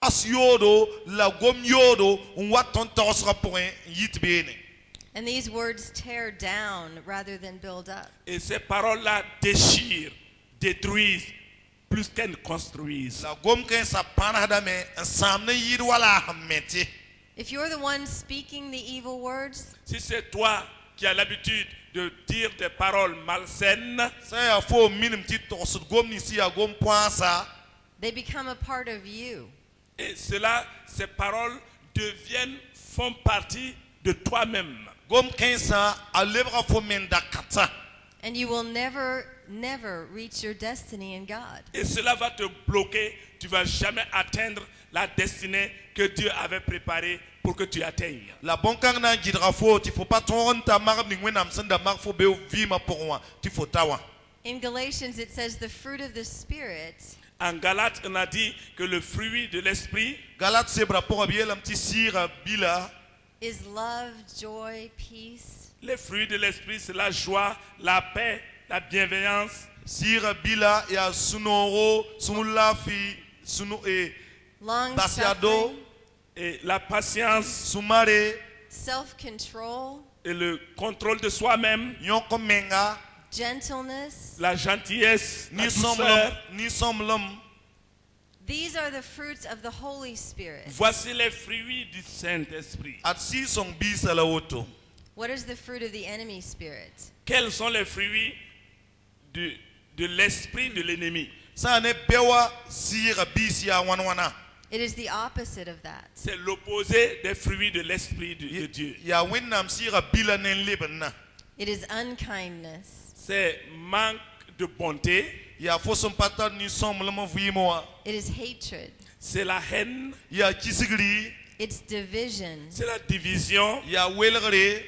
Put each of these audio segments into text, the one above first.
as yodo la gom yodo wat ton tosra point yit bene. And these words tear down rather than build up. Et ces paroles-là déchirent, détruisent, plus qu'elles construisent. La gom ken sa panada me samne yid wala hameti. If you're the one speaking the evil words, Si c'est toi qui as l'habitude de dire des paroles malsaines, Say a fo minim ti tosud gom ni si a gom poinsa. they become a part of you. et ces paroles font partie de toi-même. Gom ken sa a lebra fo menda kata. And you will never reach your destiny in God. Et cela va te bloquer. Tu ne vas jamais atteindre la destinée que Dieu avait préparée pour que tu atteignes. La bonkang na jidra fo ti faut pas ton ta marab ni wenam senda mar fo be vima pour moi ti faut tawa. In Galatians it says the fruit of the Spirit En Galates, on a dit que le fruit de l'esprit, Galat sebra pour biel am ti sira bila. is love, joy, peace, les fruits de l'esprit, c'est la joie, la paix, la bienveillance, Sira bila ya sunoro sunulafi sunu e long basiado suffering, et la patience sumare self-control, et le contrôle de soi-même, nyoko menga gentleness. la gentillesse, la ni douceur. somlum ni somlum. These are the fruits of the Holy Spirit. Voici les fruits du Saint-Esprit. At si song bisa la woto. What is the fruit of the enemy spirit? Quels sont les fruits de l'esprit de l'ennemi? Sa ne bewa sira bisia wanwana. It is the opposite of that. C'est l'opposé des fruits de l'esprit de Dieu. Ya winnam sira bila nen libenna. It is unkindness. C'est manque de bonté, Ya fosom pata ni somlum vimoa. It is hatred. c'est la haine, Ya kisigri It's division. c'est la division, ya welgre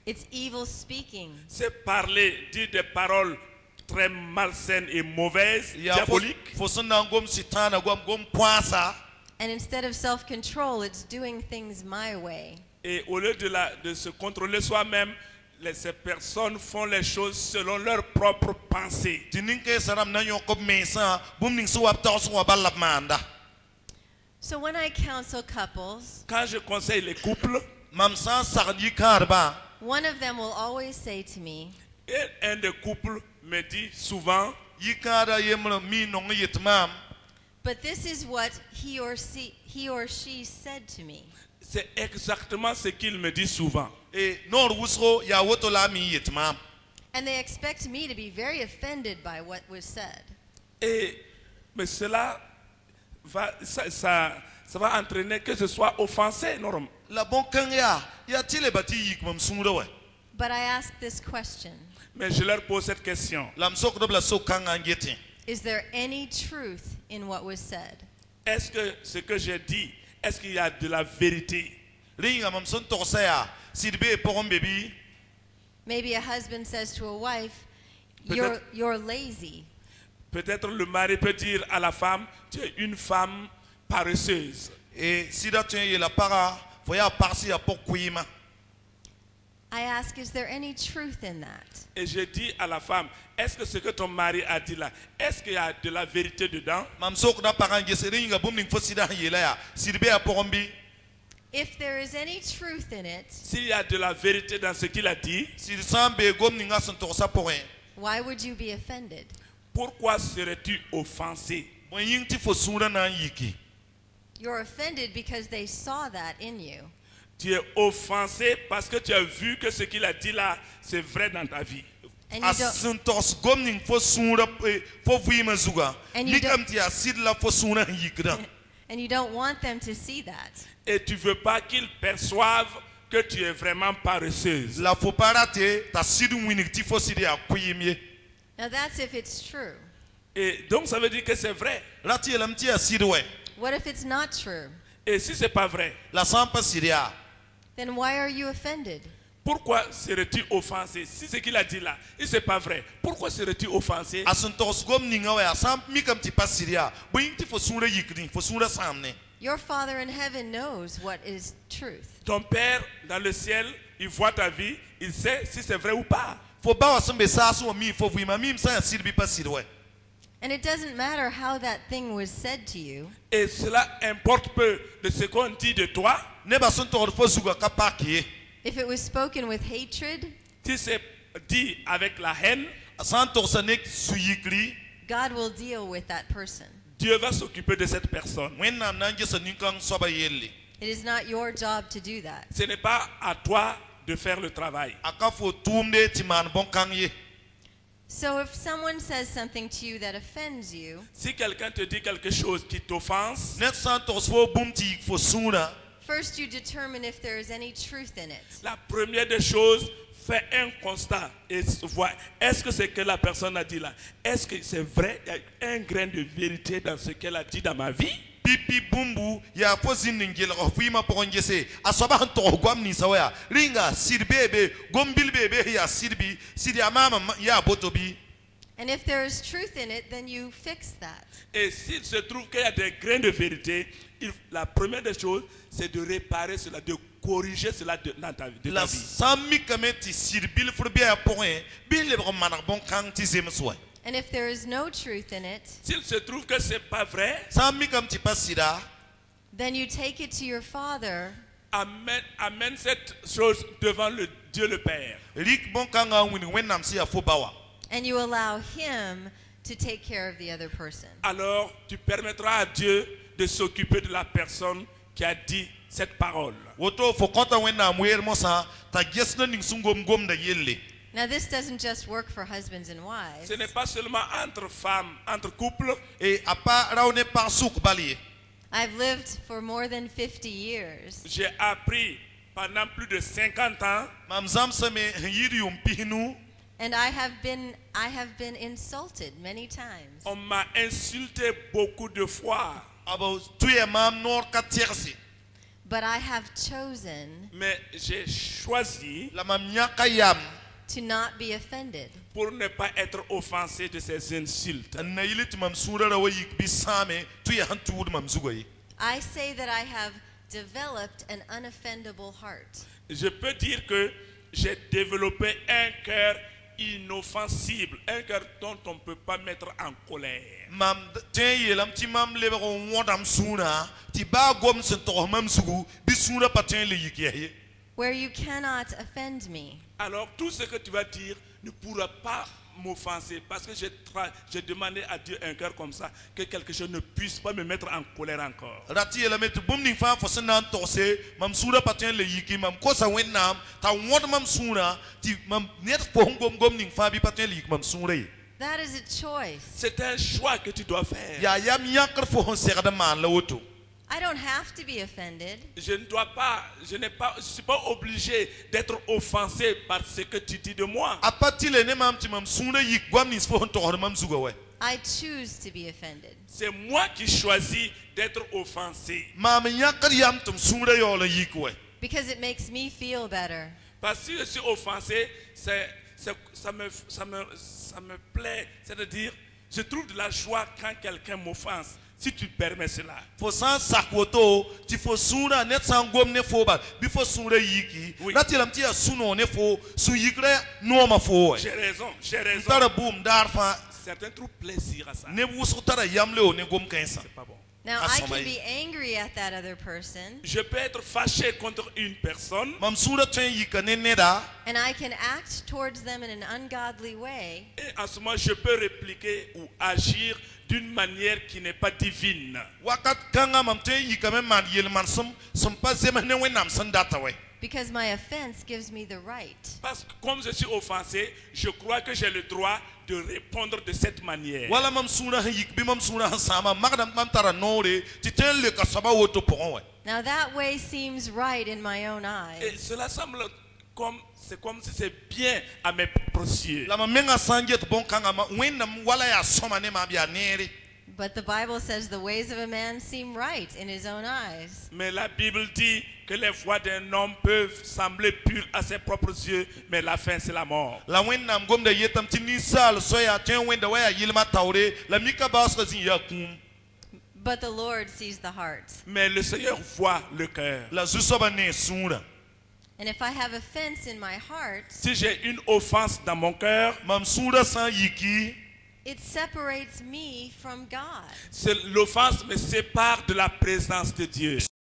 It's evil speaking. c'est parler, dire des paroles très malsaines et mauvaises, ya diaboliques. fosona gom sitana gom poisa. And instead of self-control, it's doing things my way. Et au lieu de se contrôler soi-même, ces personnes font les choses selon leurs propres pensées. Tininke saram na yoko mesa bum ning suwap tos wa balap manda. So when I counsel couples, Quand je conseille les couples, Mam sa sardi karba. one of them will always say to me, et un des couples me dit souvent, Yikada yemlo mi nong yitmam. but this is what he or she said to me. c'est exactement ce qu'il me dit souvent. E nor wusro ya woto la mi yitmam. And they expect me to be very offended by what was said. Mais cela ça va entraîner que ce soit offensé, normal. La bonkang ya tile bati yikmam sumuro we. But I ask this question: Mais je leur pose cette question. Lam sok dobla sok kanga ngeti. is there any truth in what was said? Est-ce que ce que j'ai dit, est-ce qu'il y a de la vérité? Ringa mam son torsaya sidbe porom bebi. Maybe a husband says to a wife, Peut-être- you're lazy. Peut-être le mari peut dire à la femme, tu es une femme paresseuse. E sida tun ye la para foya parsi ya pokuima. I ask, is there any truth in that? Et je dis à la femme, est-ce que ce que ton mari a dit là, est-ce qu'il y a de la vérité dedans? Mam sok na para ngese ringa bum ning fosida yela ya sidbe ya porombi. If there is any truth in it, S'il y a de la vérité dans ce qu'il a dit, Sid sambe gom ninga son torsa porin. why would you be offended? pourquoi serais-tu offensé? Bon ying ti fosura na yiki. You're offended because they saw that in you. Tu es offensé parce que tu as vu que ce qu'il a dit là, c'est vrai dans ta vie. And you don't, Asun tors gom ning fosura fo vima zuga. And you Nikam ti asid la fosura yikda. and you don't want them to see that. Et tu ne veux pas qu'ils perçoivent que tu es vraiment paresseuse. La fo parate ta sidu winik ti fosidi akuyimye. Now that's if it's true. Et donc ça veut dire que c'est vrai. Rati elam ti asidwe. What if it's not true? Et si ce n'est pas vrai, La sampa sidia. Then why are you offended? pourquoi serais-tu offensé? Si ce qu'il a dit là, et ce n'est pas vrai, pourquoi serais-tu offensé? Asun tors gom ninga wa sam mikam ti pasidia. Bo ying ti fosura yikni fosura samne. Your Father in heaven knows what is truth. Ton Père dans le ciel, il voit ta vie, il sait si c'est vrai ou pas. Fo bawa sambe sasu mi fo vima mim sa sidbi pasidwe. And it doesn't matter how that thing was said to you. Et cela importe peu de ce qu'on dit de toi. Ne ba sun tɔgɔ fo suga ka pa kie. If it was spoken with hatred, Si c'est dit avec la haine, San tɔgɔ sa ne su yikli. God will deal with that person. Dieu va s'occuper de cette personne. Wẽnnaam na n ges nin-kãng soaba yelle. It is not your job to do that. Ce n'est pas à toi de faire le travail. A ka fo tʋʋmde tɩ maan bõn-kãng ye. So if someone says something to you that offends you, Si quelqu'un te dit quelque chose qui t'offense, Ned sã n togs fo bũmb tɩ yik fo sũurã, first you determine if there is any truth in it. la première des choses, fais un constat et vois, est-ce que ce que la personne a dit là, est-ce que c'est vrai, il y a un grain de vérité dans ce qu'elle a dit dans ma vie? pipi bũmbu yaa fo zĩnd n gelg f vɩɩmã pʋgẽ gese a soaba sẽn togs goam ninsã wa yaa rĩnga sɩd beebe gom-bil beebe yaa sɩdbi sɩd yaa maamã yaa boto bɩ. And if there is truth in it, then you fix that. Et s'il se trouve qu'il y a des grains de vérité, la première des choses, c'est de réparer cela, de corriger cela dans ta vie. La sã n mikame tɩ sɩd bilfr bɩ a pʋgẽ bɩ n lebg n maneg bõn-kãng tɩ zems wa. And if there is no truth in it, S'il se trouve que ce n'est pas vrai, sã n mikame tɩ pa sɩda then you take it to your Father amène cette chose devant le Dieu le Père. rɩk bõn-kãngã n wing wẽnnaam sẽn yaa fo ba wa. and you allow Him to take care of the other person. Alors tu permettras à Dieu de s'occuper de la personne qui a dit cette parole. Woto fo kõta wẽnnaam weer mosã t'a ges na ning sẽn gom-gomda yelle. Now, this doesn't just work for husbands and wives. Ce n'est pas seulement entre femmes, entre couples. E a pa rao ne pag sʋk bal ye. I've lived for more than 50 years. J'ai appris pendant plus de 50 ans. Mam zãmsame n yɩɩd yʋʋm pisnu. And I have been insulted many times. On m'a insulté beaucoup de fois. B tʋ ya maam noor ka tɛgse. But I have chosen Mais j'ai choisi La mam yãka yam to not be offended. pour ne pas être offensé de ces insultes. n na yɩl tɩ mam sũurã ra wa yik bɩ sãame tɩ ya sẽn tʋʋd mam zugã ye. I say that I have developed an unoffendable heart. Je peux dire que j'ai développé un cœur inoffensible, un cœur dont on ne peut pas mettre en colère. Mam tõe n yeelame tɩ mam lebg n wõdam sũurã tɩ baa gom sẽn togs mam zugu bɩ sũurã pa tõe n le yik ya ye. Where you cannot offend me. Alors tout ce que tu vas dire ne pourra pas m'offenser parce que j'ai demandé à Dieu un cœur comme ça, que quelque chose ne puisse pas me mettre en colère encore. Ra tɩ yeelame tɩ bũmb ning fãa fo sẽn na n togse mam sũurã pa tõe n le yiki mam kosa wẽnnaam t'a wõd mam sũurã tɩ mam ned fo sẽn gom ning fãa bɩ pa tõe n le yik mam sũurã ye. That is a choice. C'est un choix que tu dois faire. Yaa yam yãkr fo sẽn segd n maan la woto. I don't have to be offended. Je suis pas obligé d'être offensé par ce que tu dis de moi. A pa tɩ le ne mam tɩ mam sũurã yik goam nins fo sẽn togsd mam zugã wɛ. I choose to be offended. C'est moi qui choisis d'être offensé. Maam n yãkd yam tɩ m sũurã yaool n yik wɛ. Because it makes me feel better. Parce que si je suis offensé, ça me plaît. C'est-à-dire, je trouve de la joie quand quelqu'un m'offense. Si tu permets cela. Fo sã n sak woto tɩ fo sũurã ned sã n gom ne fo bal bɩ fo sũurã yiki ra tɩ yelame tɩ yaa sũ-noog ne fo sũ-yikrã noomã fo wɛ. J'ai raison. N tara bʋʋm daar fãa Certains trouvent plaisir à ça. neb wʋsg tara yam le ne gom-kãensã. C'est pas bon. Now, That's I can amazing. be angry at that other person, Je peux être fâché contre une personne Mam sũurã tõe n yika ne neda and I can act towards them in an ungodly way, et en ce moment je peux répliquer ou agir d'une manière qui n'est pas divine. wakat kãngã mam tõe n yikame n maan yel-manesem sẽn pa zems ne wẽnnaam sẽn data wɛ. because my offense gives me the right. Parce que comme je suis offensé, je crois que j'ai le droit de répondre de cette manière. Wala mam sũurã sẽn yik bɩ mam sũurã sẽn sãama magdam mam tara noore tɩ tõe n leka soaba woto pʋgẽ wɛ. Now, that way seems right in my own Et eyes, cela semble comme si c'est bien à mes propres yeux. La mam mengã sã n get bõn-kãngã wẽnnaam wala yaa sõma ne maam yaa neere. but the Bible says the ways of a man seem right in his own eyes. Mais la Bible dit que les voies d'un homme peuvent sembler pures à ses propres yeux, mais la fin c'est la mort. La wẽnnaam gomda yetame tɩ ninsaal soya tõe n wẽnda wa yaa yɩlmã taoore la mika baoosgã zĩ yaa kũum. But the Lord sees the heart. Mais le Seigneur voit le cœur. La zu-soabã nee sũurã. And if I have offense in my heart, Si j'ai une offense dans mon cœur, Mam sũurã sã n yiki it separates me from God. L'offense me sépare de la présence de Dieu.